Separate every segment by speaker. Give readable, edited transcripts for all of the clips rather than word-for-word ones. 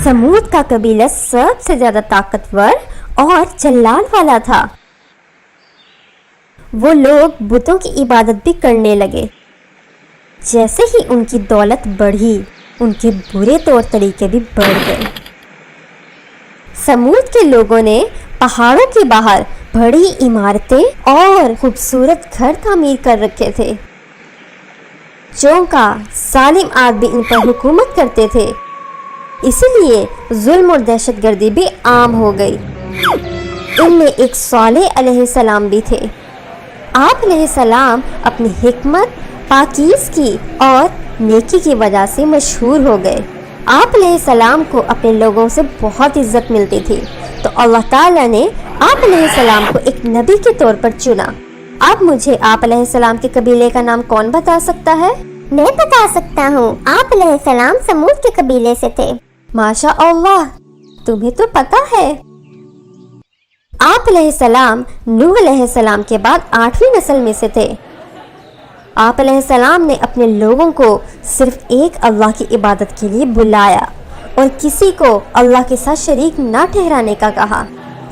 Speaker 1: سمود کا قبیلہ سب سے زیادہ طاقتور اور جلال والا تھا۔ وہ لوگ بتوں کی عبادت بھی کرنے لگے۔ جیسے ہی ان کی دولت بڑھی، ان کے برے طور طریقے بھی بڑھ گئے۔ سمود کے لوگوں نے پہاڑوں کے باہر بڑی عمارتیں اور خوبصورت گھر تعمیر کر رکھے تھے۔ چونکہ ظالم آدمی ان پر حکومت کرتے تھے، اسی لیے ظلم اور دہشت گردی بھی عام ہو گئی۔ ان میں ایک صالح علیہ السلام بھی تھے۔ آپ علیہ السلام اپنی حکمت، پاکیزگی اور نیکی کی وجہ سے مشہور ہو گئے۔ آپ علیہ السلام کو اپنے لوگوں سے بہت عزت ملتی تھی، تو اللہ تعالیٰ نے آپ علیہ السلام کو ایک نبی کے طور پر چنا۔ اب مجھے آپ علیہ السلام کے قبیلے کا نام کون بتا سکتا ہے؟
Speaker 2: میں بتا سکتا ہوں، آپ علیہ السلام سمود کے قبیلے سے تھے۔
Speaker 1: ماشاء اللہ، تمہیں تو پتا ہے۔ آپ علیہ السلام نوح علیہ السلام کے بعد 8ویں نسل میں سے تھے۔ آپ علیہ السلام نے اپنے لوگوں کو صرف ایک اللہ کی عبادت کے لیے بلایا اور کسی کو اللہ کے ساتھ شریک نہ ٹھہرانے کا کہا،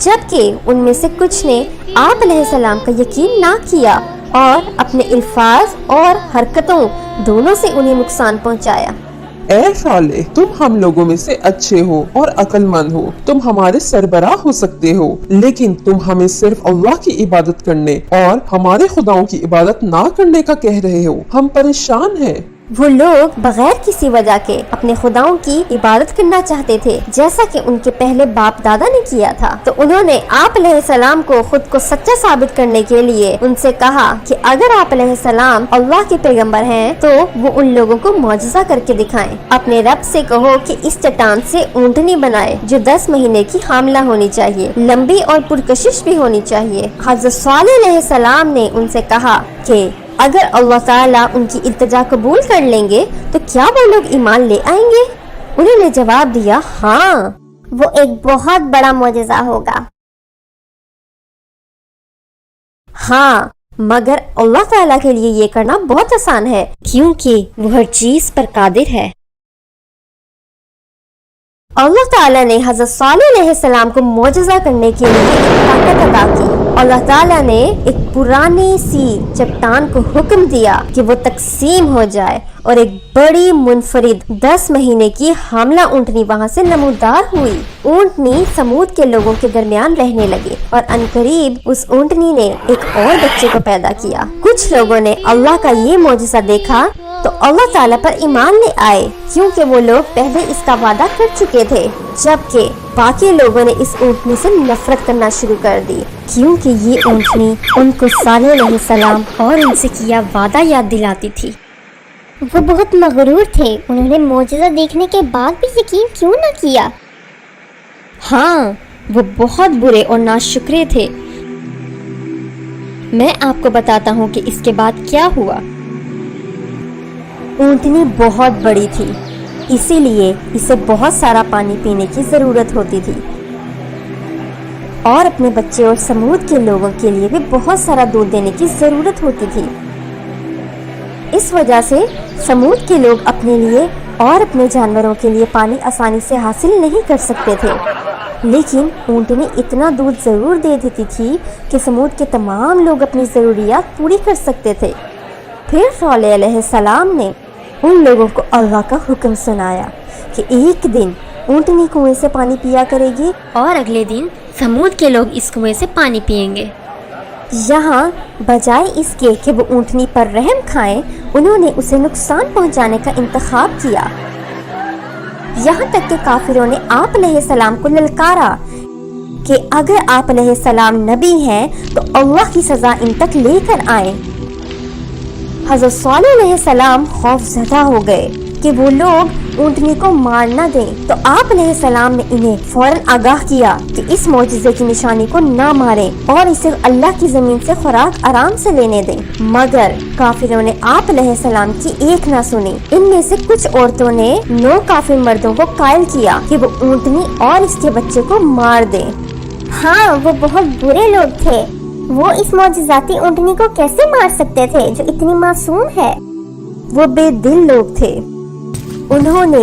Speaker 1: جبکہ ان میں سے کچھ نے آپ علیہ السلام کا یقین نہ کیا اور اپنے الفاظ اور حرکتوں دونوں سے انہیں نقصان پہنچایا۔
Speaker 3: اے صالح، تم ہم لوگوں میں سے اچھے ہو اور عقل مند ہو، تم ہمارے سربراہ ہو سکتے ہو، لیکن تم ہمیں صرف اللہ کی عبادت کرنے اور ہمارے خداؤں کی عبادت نہ کرنے کا کہہ رہے ہو، ہم پریشان ہیں۔
Speaker 1: وہ لوگ بغیر کسی وجہ کے اپنے خداؤں کی عبادت کرنا چاہتے تھے، جیسا کہ ان کے پہلے باپ دادا نے کیا تھا۔ تو انہوں نے آپ علیہ السلام کو خود کو سچا ثابت کرنے کے لیے ان سے کہا کہ اگر آپ علیہ السلام اللہ کے پیغمبر ہیں تو وہ ان لوگوں کو معجزہ کر کے دکھائیں۔ اپنے رب سے کہو کہ اس چٹان سے اونٹنی بنائے جو 10 مہینے کی حاملہ ہونی چاہیے، لمبی اور پرکشش بھی ہونی چاہیے۔ حضرت صالح علیہ السلام نے ان سے کہا کہ اگر اللہ تعالیٰ ان کی التجا قبول کر لیں گے تو کیا وہ لوگ ایمان لے آئیں گے؟ انہوں نے جواب دیا، ہاں،
Speaker 2: وہ ایک بہت بڑا معجزہ ہوگا۔
Speaker 1: ہاں، مگر اللہ تعالیٰ کے لیے یہ کرنا بہت آسان ہے، کیونکہ وہ ہر چیز پر قادر ہے۔ اللہ تعالیٰ نے حضرت صالح علیہ السلام کو معجزہ کرنے کے لیے ایک طاقت عطا کی۔ اللہ تعالیٰ نے ایک پرانی سی چٹان کو حکم دیا کہ وہ تقسیم ہو جائے اور ایک بڑی منفرد 10 مہینے کی حاملہ اونٹنی وہاں سے نمودار ہوئی۔ اونٹنی سمود کے لوگوں کے درمیان رہنے لگی اور عنقریب اس اونٹنی نے ایک اور بچے کو پیدا کیا۔ کچھ لوگوں نے اللہ کا یہ معجزہ دیکھا تو اللہ تعالیٰ پر ایمان لے آئے، کیونکہ وہ لوگ پہلے اس کا وعدہ کر چکے تھے، جبکہ باقی لوگوں نے اس اونٹنی سے نفرت کرنا شروع کر دی، کیونکہ یہ اونٹنی ان کو صالح علیہ السلام اور ان سے کیا وعدہ یاد دلاتی تھی۔
Speaker 2: وہ بہت مغرور تھے، انہوں نے معجزہ دیکھنے کے بعد بھی یقین کیوں نہ کیا؟
Speaker 1: ہاں، وہ بہت برے اور ناشکرے تھے۔ میں آپ کو بتاتا ہوں کہ اس کے بعد کیا ہوا۔ اونٹنی بہت بڑی تھی، اسی لیے اسے بہت سارا پانی پینے کی ضرورت ہوتی تھی، اور اپنے بچے اور سمود کے لوگوں کے لیے بھی بہت سارا دودھ دینے کی ضرورت ہوتی تھی۔ اس وجہ سے سمود کے لوگ اپنے لیے اور اپنے جانوروں کے لیے پانی آسانی سے حاصل نہیں کر سکتے تھے، لیکن اونٹنی اتنا دودھ ضرور دے دیتی تھی کہ سمود کے تمام لوگ اپنی ضروریات پوری کر سکتے تھے۔ پھر صالح علیہ السلام نے ان لوگوں کو اللہ کا حکم سنایا کہ ایک دن اونٹنی کنویں سے پانی پیا کرے گی اور اگلے دن سمود کے لوگ اس کنویں سے پانی پئیں گے۔ یہاں بجائے اس کے کہ وہ اونٹنی پر رحم کھائیں، انہوں نے اسے نقصان پہنچانے کا انتخاب کیا۔ یہاں تک کہ کافروں نے آپ علیہ السلام کو للکارا کہ اگر آپ علیہ السلام نبی ہیں تو اللہ کی سزا ان تک لے کر آئیں۔ حضرت صالح علیہ السلام خوف زدہ ہو گئے کہ وہ لوگ اونٹنی کو مار نہ دیں، تو آپ علیہ السلام نے انہیں فوراً آگاہ کیا کہ اس معجزے کی نشانی کو نہ ماریں اور اسے اللہ کی زمین سے خوراک آرام سے لینے دیں، مگر کافروں نے آپ علیہ السلام کی ایک نہ سنی۔ ان میں سے کچھ عورتوں نے 9 کافر مردوں کو قائل کیا کہ وہ اونٹنی اور اس کے بچے کو مار دیں۔
Speaker 2: ہاں، وہ بہت برے لوگ تھے، وہ اس معجزاتی اونٹنی کو کیسے مار سکتے تھے جو اتنی معصوم ہے؟
Speaker 1: وہ بے دل لوگ تھے، انہوں نے